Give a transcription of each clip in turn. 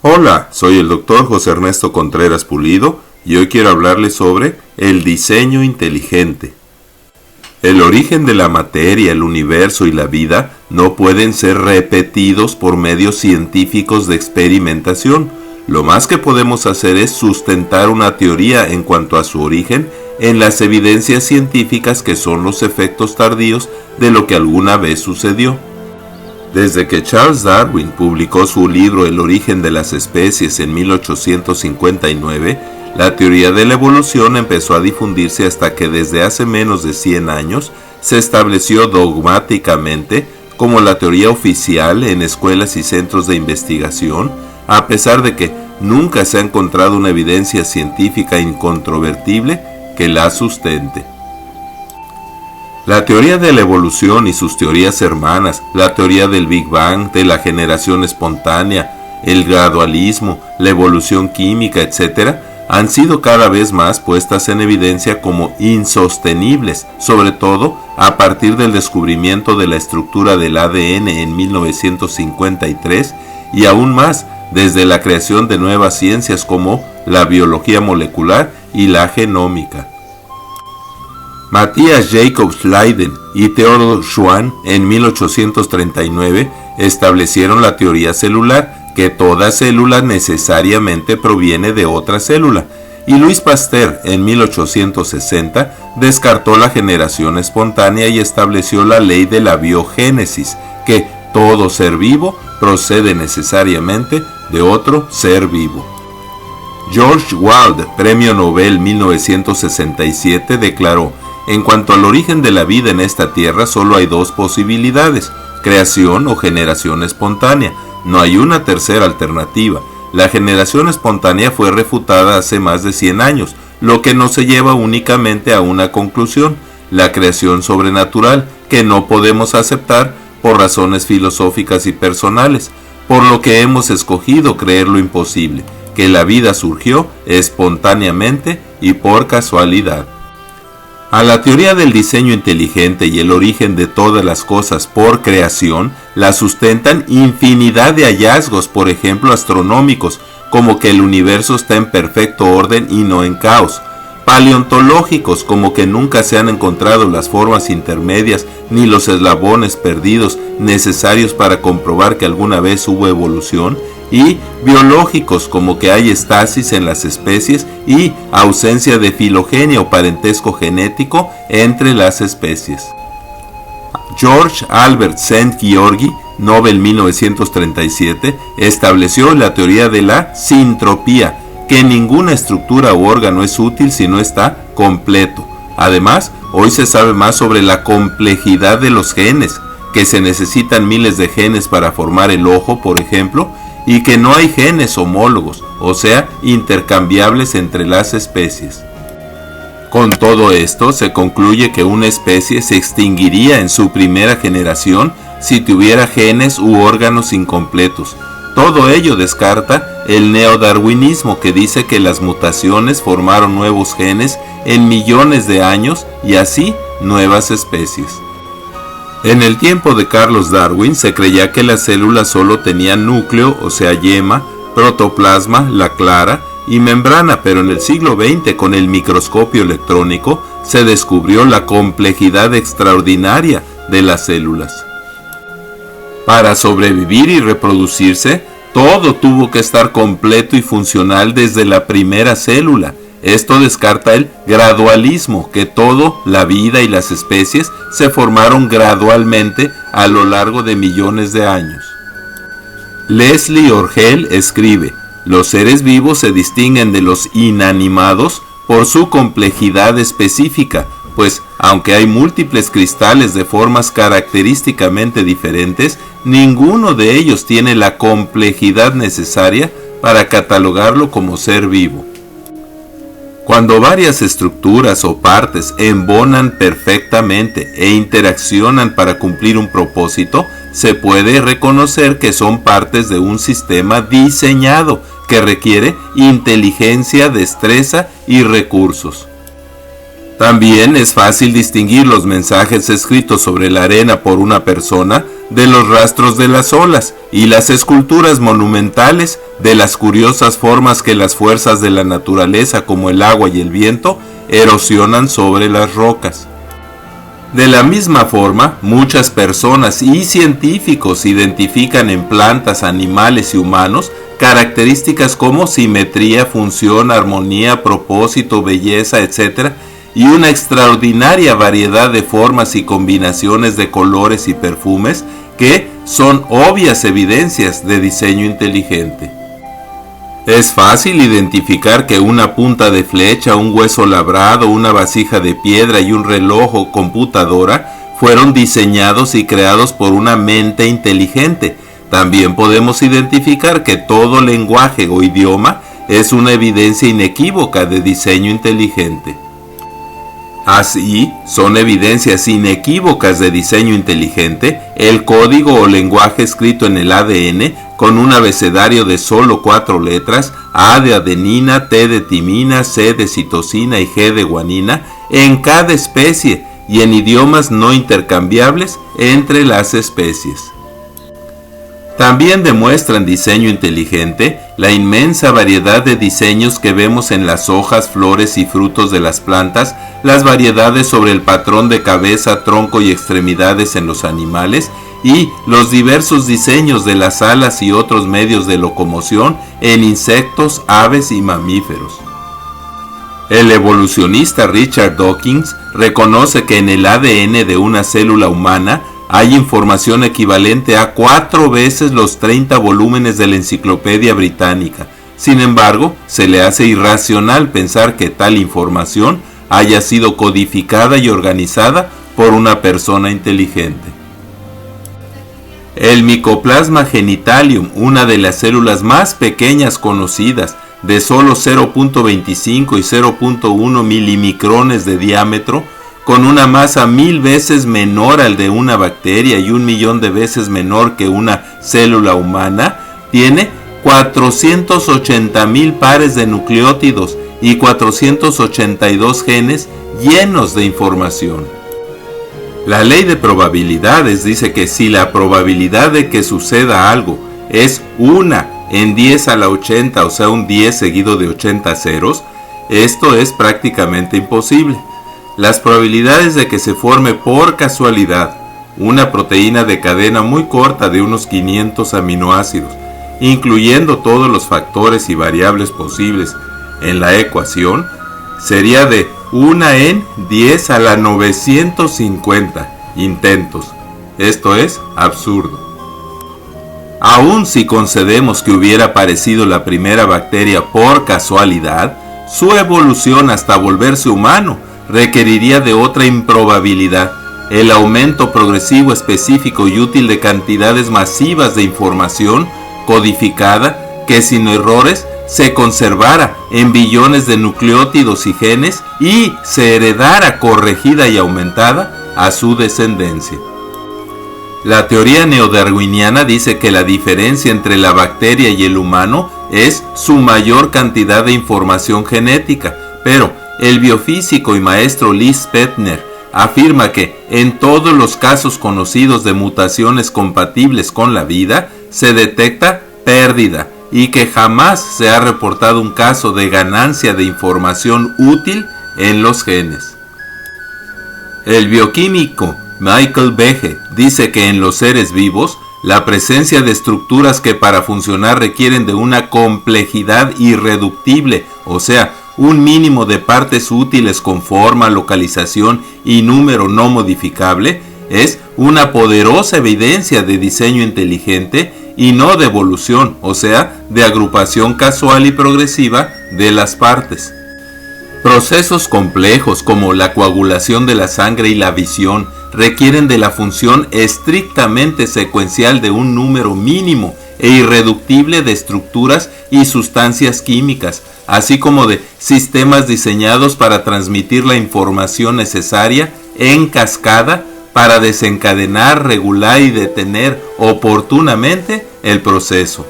Hola, soy el Dr. José Ernesto Contreras Pulido y hoy quiero hablarles sobre el diseño inteligente. El origen de la materia, el universo y la vida no pueden ser repetidos por medios científicos de experimentación. Lo más que podemos hacer es sustentar una teoría en cuanto a su origen en las evidencias científicas que son los efectos tardíos de lo que alguna vez sucedió. Desde que Charles Darwin publicó su libro El origen de las especies en 1859, la teoría de la evolución empezó a difundirse hasta que desde hace menos de 100 años se estableció dogmáticamente como la teoría oficial en escuelas y centros de investigación, a pesar de que nunca se ha encontrado una evidencia científica incontrovertible que la sustente. La teoría de la evolución y sus teorías hermanas, la teoría del Big Bang, de la generación espontánea, el gradualismo, la evolución química, etc., han sido cada vez más puestas en evidencia como insostenibles, sobre todo a partir del descubrimiento de la estructura del ADN en 1953 y aún más desde la creación de nuevas ciencias como la biología molecular y la genómica. Matthias Jacob Leiden y Theodor Schwann en 1839 establecieron la teoría celular, que toda célula necesariamente proviene de otra célula, y Louis Pasteur en 1860 descartó la generación espontánea y estableció la ley de la biogénesis, que todo ser vivo procede necesariamente de otro ser vivo. George Wald, Premio Nobel 1967, declaró: en cuanto al origen de la vida en esta tierra, solo hay dos posibilidades: creación o generación espontánea. No hay una tercera alternativa. La generación espontánea fue refutada hace más de 100 años, lo que nos lleva únicamente a una conclusión: la creación sobrenatural, que no podemos aceptar por razones filosóficas y personales, por lo que hemos escogido creer lo imposible, que la vida surgió espontáneamente y por casualidad. A la teoría del diseño inteligente y el origen de todas las cosas por creación la sustentan infinidad de hallazgos, por ejemplo astronómicos, como que el universo está en perfecto orden y no en caos; paleontológicos, como que nunca se han encontrado las formas intermedias ni los eslabones perdidos necesarios para comprobar que alguna vez hubo evolución; y biológicos, como que hay estasis en las especies y ausencia de filogenia o parentesco genético entre las especies. George Albert Szent-Györgyi, Nobel 1937, estableció la teoría de la sintropía, que ninguna estructura u órgano es útil si no está completo. Además, hoy se sabe más sobre la complejidad de los genes, que se necesitan miles de genes para formar el ojo, por ejemplo, y que no hay genes homólogos, o sea, intercambiables entre las especies. Con todo esto, se concluye que una especie se extinguiría en su primera generación si tuviera genes u órganos incompletos. Todo ello descarta el neodarwinismo, que dice que las mutaciones formaron nuevos genes en millones de años y así nuevas especies. En el tiempo de Carlos Darwin se creía que las células solo tenían núcleo, o sea yema, protoplasma, la clara y membrana, pero en el siglo XX con el microscopio electrónico se descubrió la complejidad extraordinaria de las células. Para sobrevivir y reproducirse, todo tuvo que estar completo y funcional desde la primera célula. Esto descarta el gradualismo, que todo, la vida y las especies, se formaron gradualmente a lo largo de millones de años. Leslie Orgel escribe: los seres vivos se distinguen de los inanimados por su complejidad específica, pues aunque hay múltiples cristales de formas característicamente diferentes, ninguno de ellos tiene la complejidad necesaria para catalogarlo como ser vivo. Cuando varias estructuras o partes embonan perfectamente e interaccionan para cumplir un propósito, se puede reconocer que son partes de un sistema diseñado que requiere inteligencia, destreza y recursos. También es fácil distinguir los mensajes escritos sobre la arena por una persona de los rastros de las olas y las esculturas monumentales de las curiosas formas que las fuerzas de la naturaleza como el agua y el viento erosionan sobre las rocas. De la misma forma, muchas personas y científicos identifican en plantas, animales y humanos características como simetría, función, armonía, propósito, belleza, etc., y una extraordinaria variedad de formas y combinaciones de colores y perfumes que son obvias evidencias de diseño inteligente. Es fácil identificar que una punta de flecha, un hueso labrado, una vasija de piedra y un reloj o computadora fueron diseñados y creados por una mente inteligente. También podemos identificar que todo lenguaje o idioma es una evidencia inequívoca de diseño inteligente. Así, son evidencias inequívocas de diseño inteligente el código o lenguaje escrito en el ADN con un abecedario de solo 4 letras, A de adenina, T de timina, C de citosina y G de guanina, en cada especie y en idiomas no intercambiables entre las especies. También demuestran diseño inteligente la inmensa variedad de diseños que vemos en las hojas, flores y frutos de las plantas, las variedades sobre el patrón de cabeza, tronco y extremidades en los animales y los diversos diseños de las alas y otros medios de locomoción en insectos, aves y mamíferos. El evolucionista Richard Dawkins reconoce que en el ADN de una célula humana hay información equivalente a 4 veces los 30 volúmenes de la Enciclopedia Británica. Sin embargo, se le hace irracional pensar que tal información haya sido codificada y organizada por una persona inteligente. El Mycoplasma genitalium, una de las células más pequeñas conocidas, de solo 0.25 y 0.1 milimicrones de diámetro, con una masa 1000 veces menor al de una bacteria y 1.000.000 de veces menor que una célula humana, tiene 480.000 pares de nucleótidos y 482 genes llenos de información. La ley de probabilidades dice que si la probabilidad de que suceda algo es 1 en 10 a la 80, o sea un 10 seguido de 80 ceros, esto es prácticamente imposible. Las probabilidades de que se forme por casualidad una proteína de cadena muy corta de unos 500 aminoácidos, incluyendo todos los factores y variables posibles en la ecuación, sería de 1 en 10 a la 950 intentos. Esto es absurdo. Aun si concedemos que hubiera aparecido la primera bacteria por casualidad, su evolución hasta volverse humano requeriría de otra improbabilidad, el aumento progresivo, específico y útil de cantidades masivas de información codificada que sin errores se conservara en billones de nucleótidos y genes y se heredara corregida y aumentada a su descendencia. La teoría neodarwiniana dice que la diferencia entre la bacteria y el humano es su mayor cantidad de información genética, pero el biofísico y maestro Lee Spetzner afirma que en todos los casos conocidos de mutaciones compatibles con la vida se detecta pérdida y que jamás se ha reportado un caso de ganancia de información útil en los genes. El bioquímico Michael Behe dice que en los seres vivos la presencia de estructuras que para funcionar requieren de una complejidad irreductible, o sea, un mínimo de partes útiles con forma, localización y número no modificable, es una poderosa evidencia de diseño inteligente y no de evolución, o sea, de agrupación casual y progresiva de las partes. Procesos complejos como la coagulación de la sangre y la visión requieren de la función estrictamente secuencial de un número mínimo e irreductible de estructuras y sustancias químicas, así como de sistemas diseñados para transmitir la información necesaria en cascada para desencadenar, regular y detener oportunamente el proceso.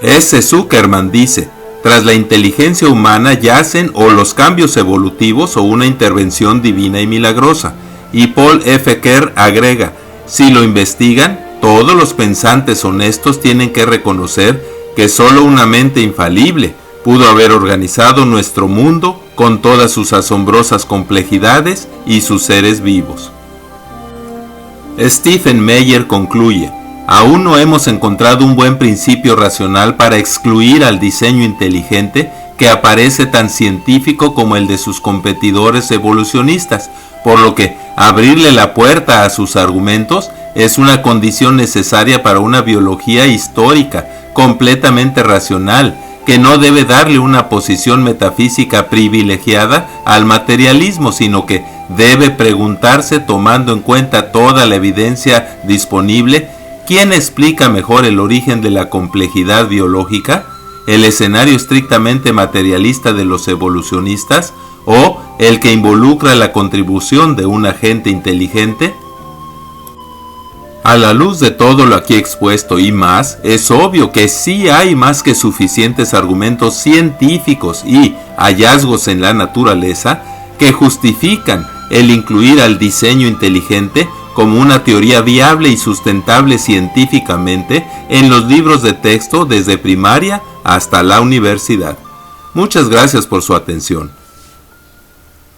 S. Zuckerman dice: tras la inteligencia humana yacen o los cambios evolutivos o una intervención divina y milagrosa. Y Paul F. Kerr agrega: Si lo investigan, todos los pensantes honestos tienen que reconocer que solo una mente infalible pudo haber organizado nuestro mundo con todas sus asombrosas complejidades y sus seres vivos. Stephen Meyer concluye: aún no hemos encontrado un buen principio racional para excluir al diseño inteligente que aparece tan científico como el de sus competidores evolucionistas, por lo que abrirle la puerta a sus argumentos es una condición necesaria para una biología histórica, completamente racional, que no debe darle una posición metafísica privilegiada al materialismo, sino que debe preguntarse, tomando en cuenta toda la evidencia disponible, ¿quién explica mejor el origen de la complejidad biológica? ¿El escenario estrictamente materialista de los evolucionistas o el que involucra la contribución de un agente inteligente? A la luz de todo lo aquí expuesto y más, es obvio que sí hay más que suficientes argumentos científicos y hallazgos en la naturaleza que justifican el incluir al diseño inteligente como una teoría viable y sustentable científicamente en los libros de texto desde primaria hasta la universidad. Muchas gracias por su atención.